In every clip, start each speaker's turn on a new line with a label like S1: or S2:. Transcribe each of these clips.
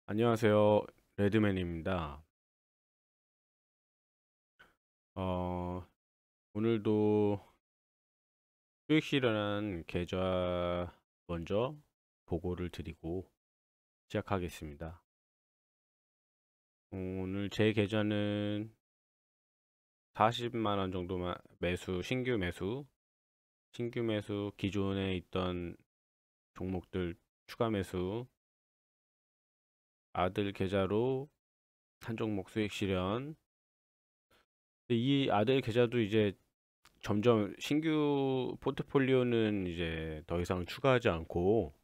S1: 안녕하세요. 레드맨입니다. 어, 오늘도 수익 실현한 계좌 먼저 보고를 드리고 시작하겠습니다. 오늘 제 계좌는 40만 원 정도만 신규 매수, 기존에 있던 종목들 추가 매수, 아들 계좌로 한 종목 수익 실현. 근데 이 아들 계좌도 이제 점점 신규 포트폴리오는 이제 더 이상 추가하지 않고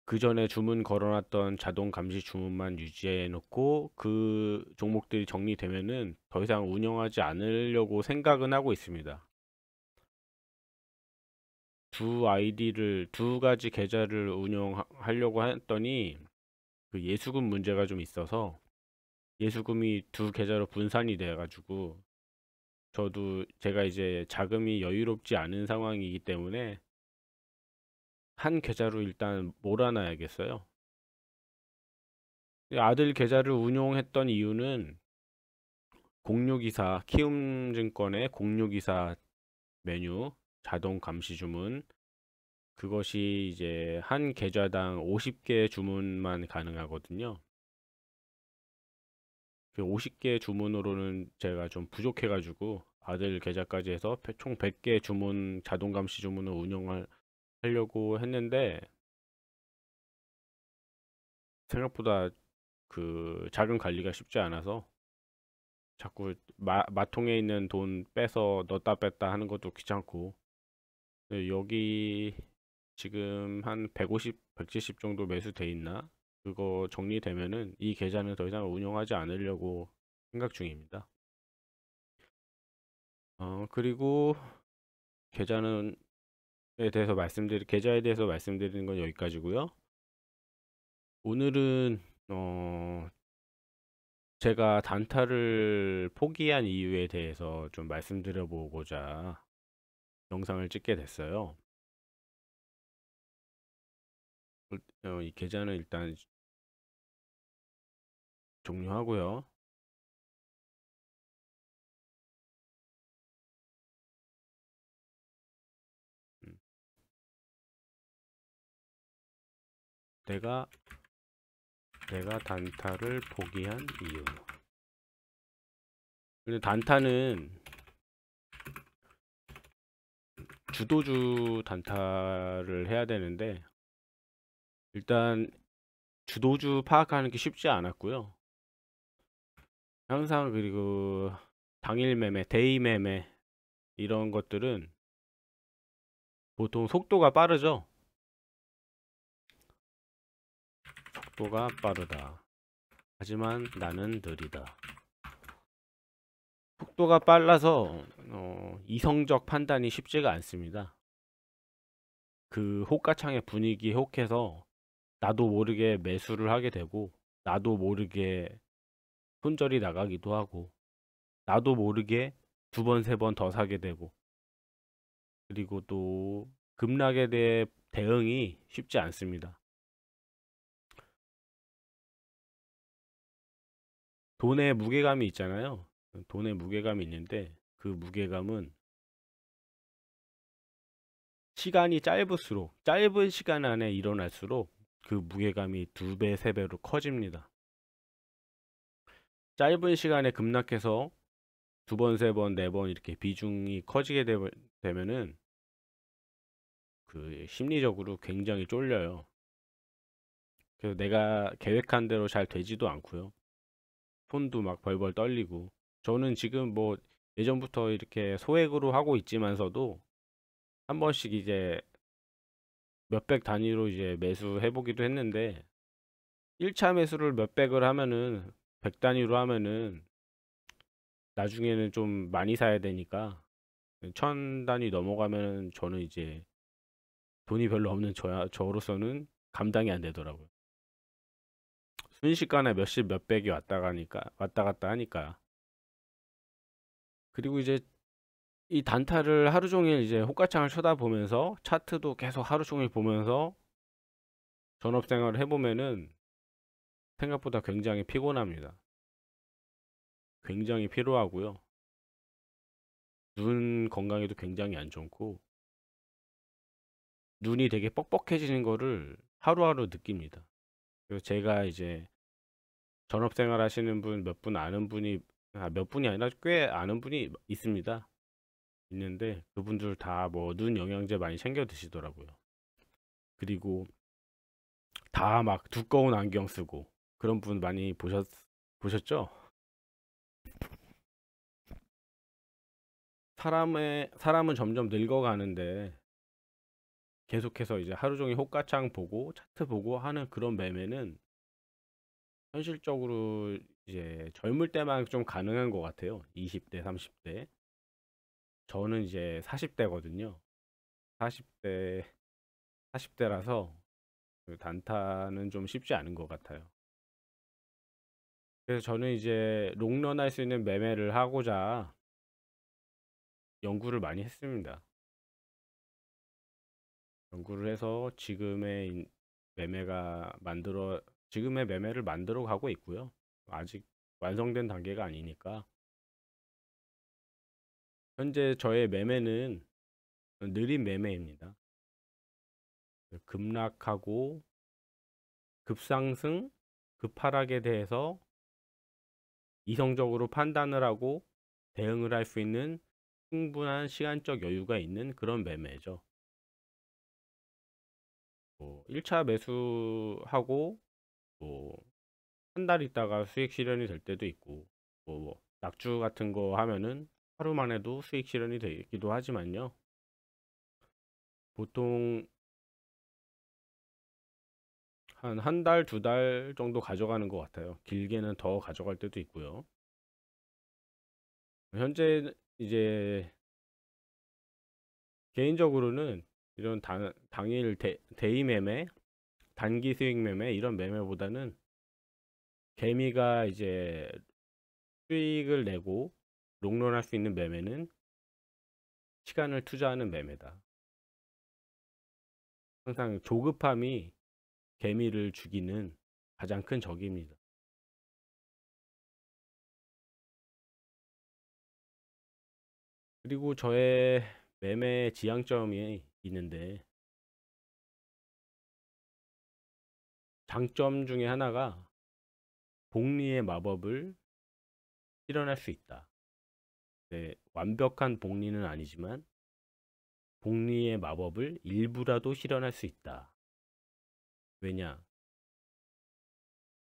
S1: 그 전에 주문 걸어놨던 자동 감시 주문만 유지해 놓고 그 종목들이 정리되면은 더 이상 운영하지 않으려고 생각은 하고 있습니다. 두 가지 계좌를 운영하려고 했더니 그 예수금 문제가 좀 있어서 예수금이 두 계좌로 분산이 돼 가지고 제가 이제 자금이 여유롭지 않은 상황이기 때문에 한 계좌로 일단 몰아놔야겠어요. 아들 계좌를 운용했던 이유는 키움증권의 공유기사 메뉴 자동 감시 주문, 그것이 이제 한 계좌당 50개 주문만 가능하거든요. 그 50개 주문으로는 제가 좀 부족해가지고 아들 계좌까지 해서 총 100개 주문 자동 감시 주문을 운영을 하려고 했는데 생각보다 그 자금 관리가 쉽지 않아서 자꾸 마통에 있는 돈 빼서 넣었다 뺐다 하는 것도 귀찮고. 네, 여기 지금 한 150, 170 정도 매수돼 있나? 그거 정리되면은 이 계좌는 더 이상 운영하지 않으려고 생각 중입니다. 그리고 계좌는 계좌에 대해서 말씀드리는 건 여기까지고요. 오늘은 제가 단타를 포기한 이유에 대해서 좀 말씀드려 보고자 영상을 찍게 됐어요. 이 계좌는 일단 종료하고요. 음, 내가 내가 단타를 포기한 이유. 근데 단타는 주도주 단타를 해야 되는데 일단 주도주 파악하는 게 쉽지 않았고요. 항상 그리고 당일 매매, 데이 매매 이런 것들은 보통 속도가 빠르죠. 속도가 빠르다. 하지만 나는 느리다. 속도가 빨라서 이성적 판단이 쉽지가 않습니다. 그 호가창의 분위기에 혹해서 나도 모르게 매수를 하게 되고 나도 모르게 손절이 나가기도 하고 나도 모르게 두 번, 세 번 더 사게 되고 그리고 또 급락에 대해 대응이 쉽지 않습니다. 돈의 무게감이 있잖아요. 돈의 무게감이 있는데 그 무게감은 시간이 짧은 시간 안에 일어날수록 그 무게감이 두 배, 세 배로 커집니다. 짧은 시간에 급락해서 두 번, 세 번, 네 번 이렇게 비중이 되면은 그 심리적으로 굉장히 쫄려요. 그래서 내가 계획한 대로 잘 되지도 않고요. 손도 막 벌벌 떨리고. 저는 지금 뭐 예전부터 이렇게 소액으로 하고 있지만서도 한 번씩 이제 몇백 단위로 이제 매수해 보기도 했는데 1차 매수를 몇백을 하면은 100 단위로 하면은 나중에는 좀 많이 사야 되니까 1000 단위 넘어가면은 저는 이제 돈이 별로 없는 저로서는 감당이 안 되더라고요. 순식간에 몇십 몇백이 왔다 갔다 하니까. 그리고 이제 이 단타를 하루 종일 이제 호가창을 쳐다보면서 차트도 계속 하루 종일 보면서 전업 생활을 해보면은 생각보다 굉장히 피곤합니다. 굉장히 피로하고요. 눈 건강에도 굉장히 안 좋고, 눈이 되게 뻑뻑해지는 거를 하루하루 느낍니다. 그래서 제가 이제 전업 생활 하시는 분 몇 분 아는 분이, 몇 분이 아니라 꽤 아는 분이 있습니다. 있는데 그분들 다 뭐 눈 영양제 많이 챙겨 드시더라고요. 그리고 다 막 두꺼운 안경 쓰고 그런 분 많이 보셨죠? 사람은 점점 늙어가는데 계속해서 이제 하루 종일 호가창 보고 차트 보고 하는 그런 매매는 현실적으로 이제 젊을 때만 좀 가능한 것 같아요. 20대, 30대. 저는 이제 40대거든요. 40대, 40대라서 단타는 좀 쉽지 않은 것 같아요. 그래서 저는 이제 롱런 할 수 있는 매매를 하고자 연구를 많이 했습니다. 연구를 해서 매매가 만들어, 지금의 매매를 만들어 가고 있고요. 아직 완성된 단계가 아니니까. 현재 저의 매매는 느린 매매입니다. 급락하고 급상승, 급하락에 대해서 이성적으로 판단을 하고 대응을 할 수 있는 충분한 시간적 여유가 있는 그런 매매죠. 뭐 1차 매수하고 뭐 한 달 있다가 수익 실현이 될 때도 있고, 뭐 낙주 같은 거 하면은 하루 만에도 수익 실현이 되기도 하지만요. 보통 한 달, 두 달 정도 가져가는 것 같아요. 길게는 더 가져갈 때도 있고요. 현재 이제 개인적으로는 이런 당일 대의 매매, 단기 수익 매매 이런 매매보다는 개미가 이제 수익을 내고 롱런할 수 있는 매매는 시간을 투자하는 매매다. 항상 조급함이 개미를 죽이는 가장 큰 적입니다. 그리고 저의 매매 지향점이 있는데, 장점 중에 하나가 복리의 마법을 실현할 수 있다. 네, 완벽한 복리는 아니지만 복리의 마법을 일부라도 실현할 수 있다. 왜냐?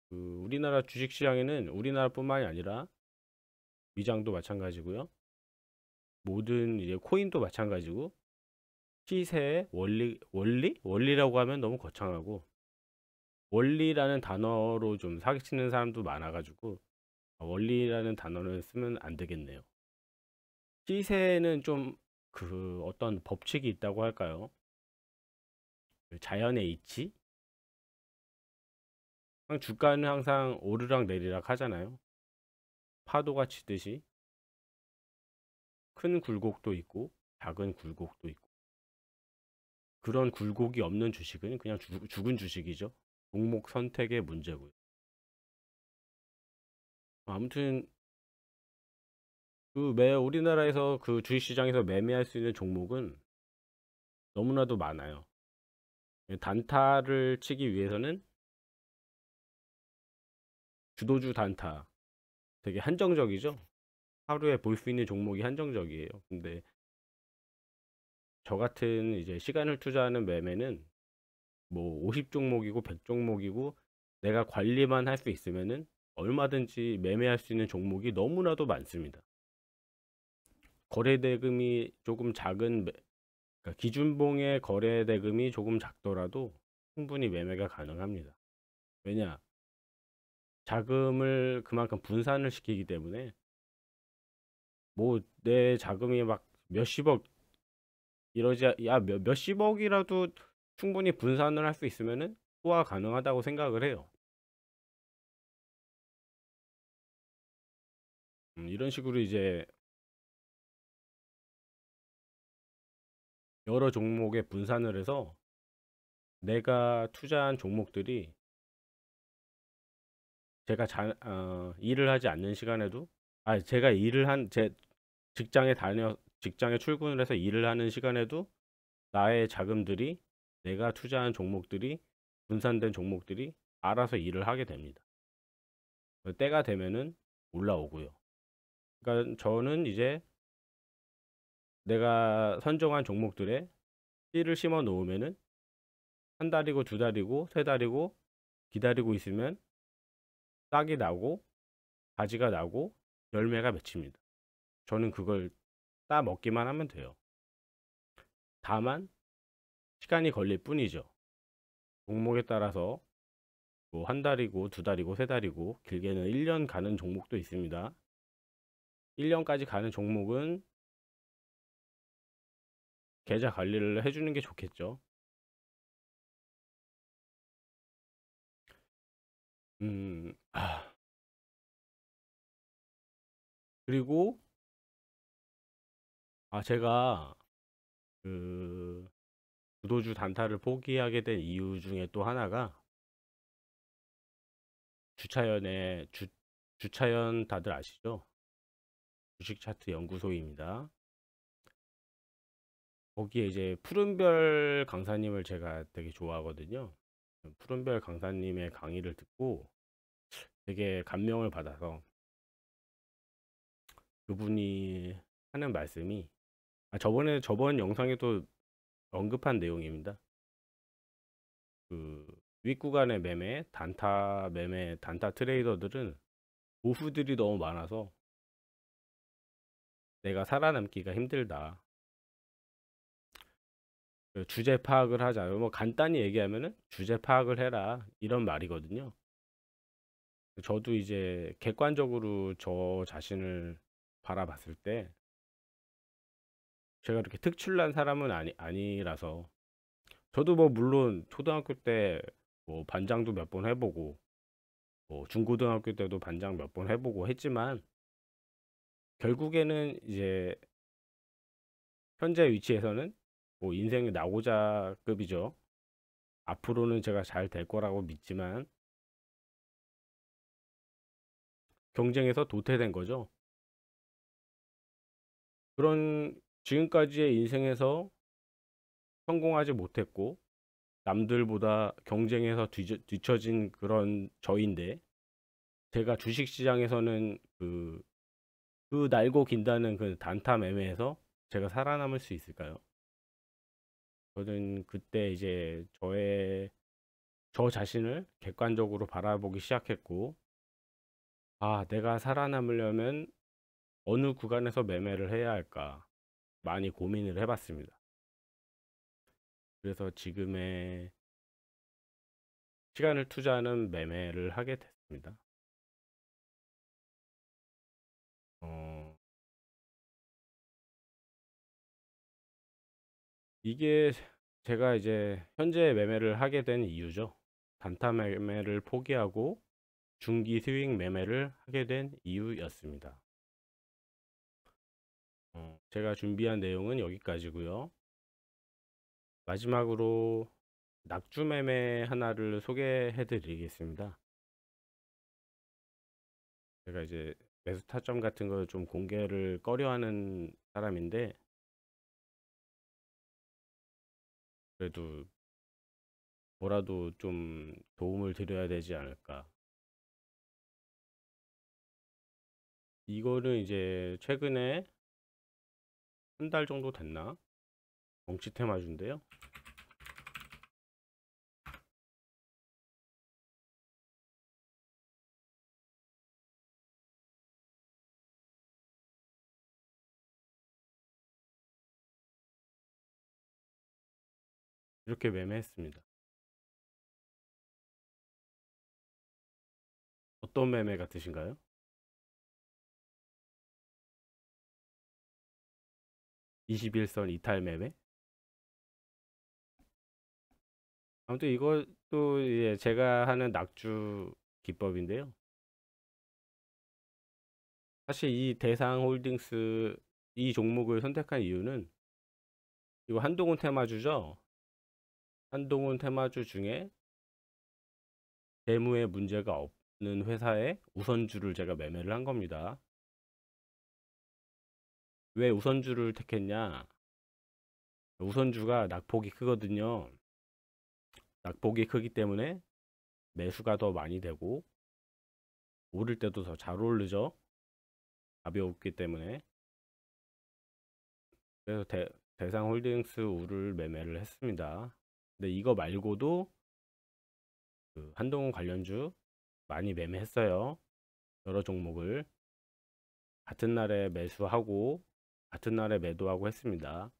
S1: 우리나라 주식시장에는 우리나라뿐만이 아니라 미장도 마찬가지고요. 모든 이제 코인도 마찬가지고, 시세의 원리라고 하면 너무 거창하고, 원리라는 단어로 좀 사기치는 사람도 많아가지고 원리라는 단어를 쓰면 안 되겠네요. 시세는 좀 어떤 법칙이 있다고 할까요? 그 자연의 이치? 주가는 항상 오르락 내리락 하잖아요. 파도가 치듯이 큰 굴곡도 있고 작은 굴곡도 있고, 그런 굴곡이 없는 주식은 그냥 죽은 주식이죠. 종목 선택의 문제고요. 아무튼 우리나라에서 그 주식시장에서 매매할 수 있는 종목은 너무나도 많아요. 단타를 치기 위해서는 주도주 단타 되게 한정적이죠. 하루에 볼 수 있는 종목이 한정적이에요. 근데 저 같은 이제 시간을 투자하는 매매는 뭐 50종목이고 100종목이고 내가 관리만 할 수 있으면은 얼마든지 매매할 수 있는 종목이 너무나도 많습니다. 거래 대금이 조금 그러니까 기준봉의 거래 대금이 조금 작더라도 충분히 매매가 가능합니다. 왜냐? 자금을 그만큼 분산을 시키기 때문에, 뭐 내 자금이 막 몇십억 이러지, 몇십억이라도 충분히 분산을 할 수 있으면은 소화 가능하다고 생각을 해요. 이런 식으로 이제 여러 종목에 분산을 해서 내가 투자한 종목들이 제가 일을 하지 않는 시간에도, 제가 일을 한 제 직장에 출근을 해서 일을 하는 시간에도 나의 자금들이, 내가 투자한 종목들이, 분산된 종목들이 알아서 일을 하게 됩니다. 때가 되면은 올라오고요. 그러니까 저는 이제 내가 선정한 종목들에 씨를 심어 놓으면은 한 달이고 두 달이고 세 달이고 기다리고 있으면 싹이 나고 가지가 나고 열매가 맺힙니다. 저는 그걸 따 먹기만 하면 돼요. 다만 시간이 걸릴 뿐이죠. 종목에 따라서 뭐 한 달이고 두 달이고 세 달이고 길게는 1년 가는 종목도 있습니다. 1년까지 가는 종목은 계좌 관리를 해주는 게 좋겠죠. 음, 아, 그리고 제가 그 주도주 단타를 포기하게 된 이유 중에 또 하나가 주차연 다들 아시죠? 주식 차트 연구소입니다. 거기에 이제 푸른별 강사님을 제가 되게 좋아하거든요. 푸른별 강사님의 강의를 듣고 되게 감명을 받아서 그분이 하는 말씀이, 저번 영상에도 언급한 내용입니다. 그 윗구간의 단타 트레이더들은 오후들이 너무 많아서 내가 살아남기가 힘들다. 주제 파악을 하자. 뭐 간단히 얘기하면은 주제 파악을 해라. 이런 말이거든요. 저도 이제 객관적으로 저 자신을 바라봤을 때 제가 그렇게 특출난 사람은 아니라서, 저도 뭐 물론 초등학교 때 뭐 반장도 몇 번 해보고 뭐 중고등학교 때도 반장 몇 번 해보고 했지만 결국에는 이제 현재 위치에서는 뭐 인생의 낙오자급이죠. 앞으로는 제가 잘 될 거라고 믿지만 경쟁에서 도태된 거죠. 그런 지금까지의 인생에서 성공하지 못했고 남들보다 경쟁에서 뒤처진 그런 저인데, 제가 주식시장에서는 그 날고 긴다는 그 단타 매매에서 제가 살아남을 수 있을까요? 저는 그때 이제 저 자신을 객관적으로 바라보기 시작했고, 내가 살아남으려면 어느 구간에서 매매를 해야 할까 많이 고민을 해봤습니다. 그래서 지금의 시간을 투자하는 매매를 하게 됐습니다. 어, 이게 제가 이제 현재 매매를 하게 된 이유죠. 단타 매매를 포기하고 중기 스윙 매매를 하게 된 이유였습니다. 제가 준비한 내용은 여기까지고요. 마지막으로 낙주 매매 하나를 소개해 드리겠습니다. 제가 이제 매수 타점 같은 걸 좀 공개를 꺼려하는 사람인데, 그래도 뭐라도 좀 도움을 드려야 되지 않을까. 이거는 이제 최근에 한 달 정도 됐나? 정치 테마주인데요. 이렇게 매매했습니다. 어떤 매매 같으신가요? 21선 이탈 매매? 아무튼 이것도 예, 제가 하는 낙주 기법인데요. 사실 이 대상홀딩스 이 종목을 선택한 이유는, 이거 한동훈 테마주죠. 한동훈 테마주 중에 재무에 문제가 없는 회사의 우선주를 제가 매매를 한 겁니다. 왜 우선주를 택했냐? 우선주가 낙폭이 크거든요. 낙폭이 크기 때문에 매수가 더 많이 되고 오를 때도 더 잘 오르죠. 가벼웠기 때문에. 그래서 대상홀딩스 우를 매매를 했습니다. 근데 이거 말고도 그 한동훈 관련주 많이 매매했어요. 여러 종목을 같은 날에 매수하고 같은 날에 매도하고 했습니다.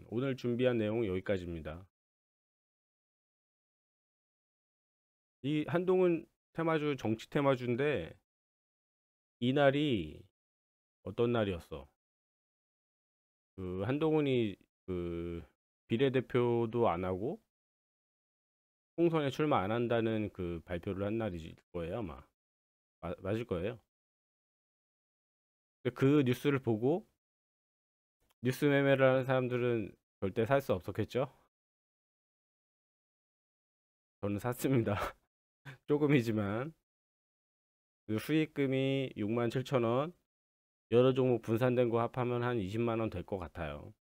S1: 오늘 준비한 내용은 여기까지입니다. 이 한동훈 테마주 정치 테마주인데 이날이 어떤 날이었어? 그 한동훈이 그 비례대표도 안 하고 총선에 출마 안 한다는 그 발표를 한 날일 거예요, 아마. 맞을 거예요. 근데 그 뉴스를 보고 뉴스 매매를 하는 사람들은 절대 살 수 없었겠죠? 저는 샀습니다. 조금이지만 그 수익금이 67,000원, 여러 종목 분산된 거 합하면 한 20만 원 될 것 같아요.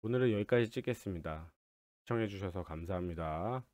S1: 오늘은 여기까지 찍겠습니다. 시청해 주셔서 감사합니다.